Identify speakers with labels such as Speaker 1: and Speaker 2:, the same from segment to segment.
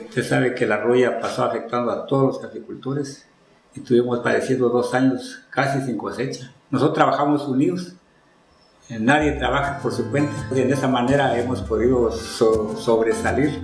Speaker 1: Usted sabe que la roya pasó afectando a todos los caficultores y estuvimos padeciendo 2 años casi sin cosecha. Nosotros trabajamos unidos, nadie trabaja por su cuenta y de esa manera hemos podido sobresalir.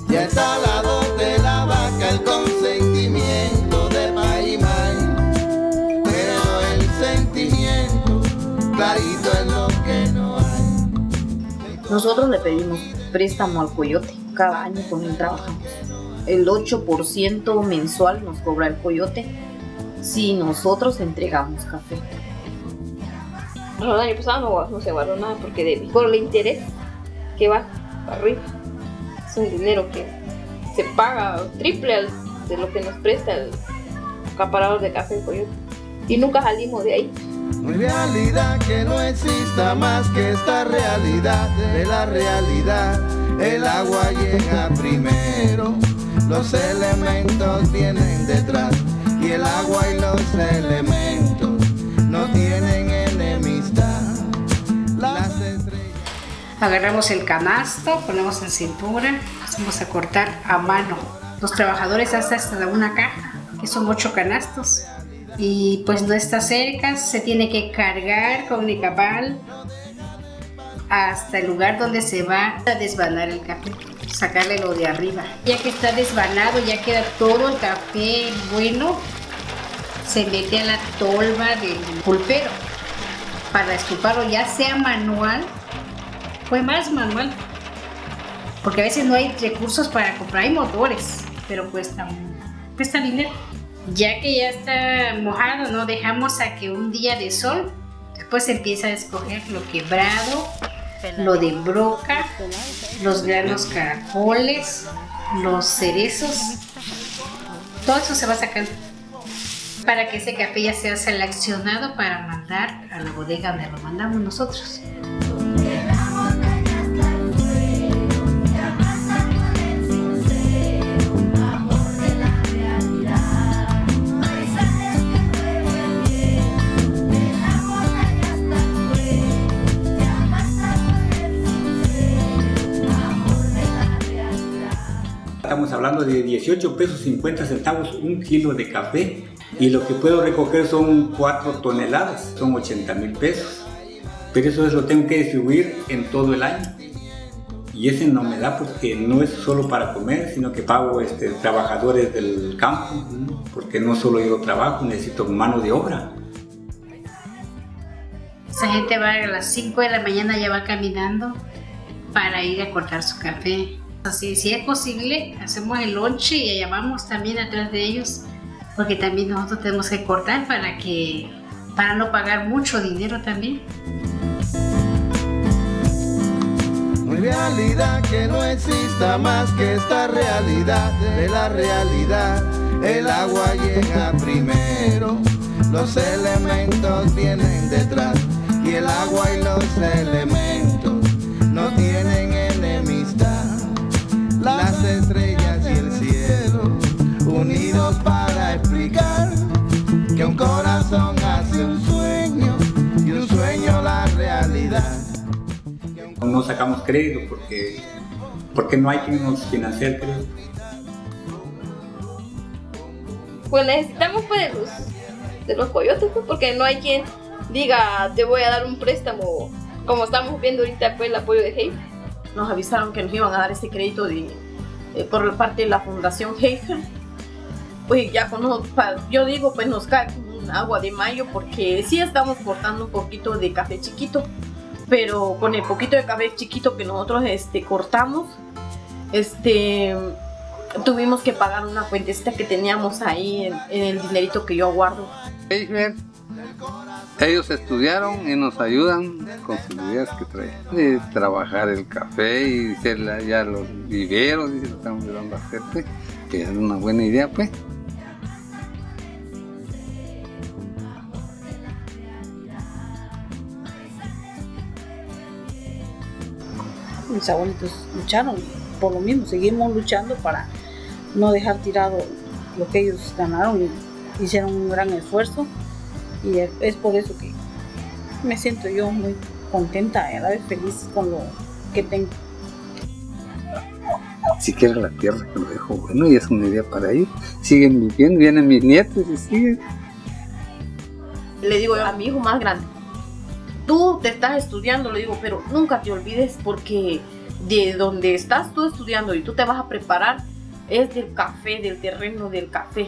Speaker 2: Ya está al lado de la vaca el consentimiento de Paimay, pero el sentimiento clarito es lo que no hay.
Speaker 3: Nosotros le pedimos préstamo al coyote, cada año con él trabajamos. El 8% mensual nos cobra el coyote si nosotros entregamos café.
Speaker 4: El año pasado no se guardó nada porque debe. Por el interés que va para arriba. Es un dinero que se paga triple de lo que nos presta el acaparador de café del coyote. Y nunca salimos de ahí.
Speaker 2: Realidad que no exista más que esta realidad de la realidad. El agua llega primero, los elementos vienen detrás. Y el agua y los elementos no tienen enemistad. Las estrellas.
Speaker 5: Agarramos el canasto, ponemos en cintura, hacemos a cortar a mano. Los trabajadores hacen hasta una caja, que son 8 canastos. Y pues no está cerca, se tiene que cargar con el cabal hasta el lugar donde se va a desvanar el café, sacarle lo de arriba. Ya que está desvanado, ya queda todo el café bueno, se mete a la tolva del pulpero para estuparlo, ya sea manual. Fue más manual, porque a veces no hay recursos para comprar, hay motores, pero cuesta dinero. Ya que ya está mojado, no dejamos a que un día de sol, después se empieza a escoger lo quebrado, lo de broca, los granos caracoles, los cerezos, todo eso se va sacando para que ese café ya sea seleccionado para mandar a la bodega donde lo mandamos nosotros.
Speaker 1: Estamos hablando de 18 pesos 50 centavos un kilo de café y lo que puedo recoger son 4 toneladas, son 80,000 pesos. Pero eso lo tengo que distribuir en todo el año. Y ese no me da porque no es solo para comer, sino que pago trabajadores del campo, porque no solo yo trabajo, necesito mano de obra.
Speaker 5: Esa gente va a las 5 de la mañana, ya va caminando para ir a cortar su café. Así, si es posible, hacemos el lonche y llamamos también atrás de ellos, porque también nosotros tenemos que cortar para no pagar mucho dinero también.
Speaker 2: Realidad que no exista más que esta realidad de la realidad. El agua llega primero, los elementos vienen detrás. Y el agua y los elementos no tienen enemistad. Las estrellas y el cielo unidos para explicar que un corazón hace un sueño y un sueño la realidad.
Speaker 1: No sacamos crédito porque no hay quien nos financie el crédito.
Speaker 4: Pues necesitamos de los coyotes, pues, porque no hay quien diga te voy a dar un préstamo, como estamos viendo ahorita pues el apoyo de Heifer.
Speaker 6: Nos avisaron que nos iban a dar este crédito por parte de la Fundación Heifer. Pues ya yo digo, pues nos cae como un agua de mayo, porque sí estamos cortando un poquito de café chiquito, pero con el poquito de café chiquito que nosotros cortamos, tuvimos que pagar una cuentecita que teníamos ahí en el dinerito que yo guardo.
Speaker 7: Ellos estudiaron y nos ayudan con sus ideas que traen. De trabajar el café y hacer ya los viveros, y lo estamos ayudando a hacer, pues, que es una buena idea, pues.
Speaker 3: Mis abuelitos lucharon
Speaker 8: por lo mismo, seguimos luchando para no dejar tirado lo que ellos ganaron y hicieron un gran esfuerzo, y es por eso que me siento yo muy contenta, ¿verdad? Feliz con lo que tengo.
Speaker 7: Siquiera la tierra que lo dejó bueno y es una idea para ellos. Siguen viviendo, vienen mis nietos y siguen.
Speaker 6: Le digo yo a mi hijo más grande, tú te estás estudiando, le digo, pero nunca te olvides porque de donde estás tú estudiando y tú te vas a preparar es del café, del terreno del café.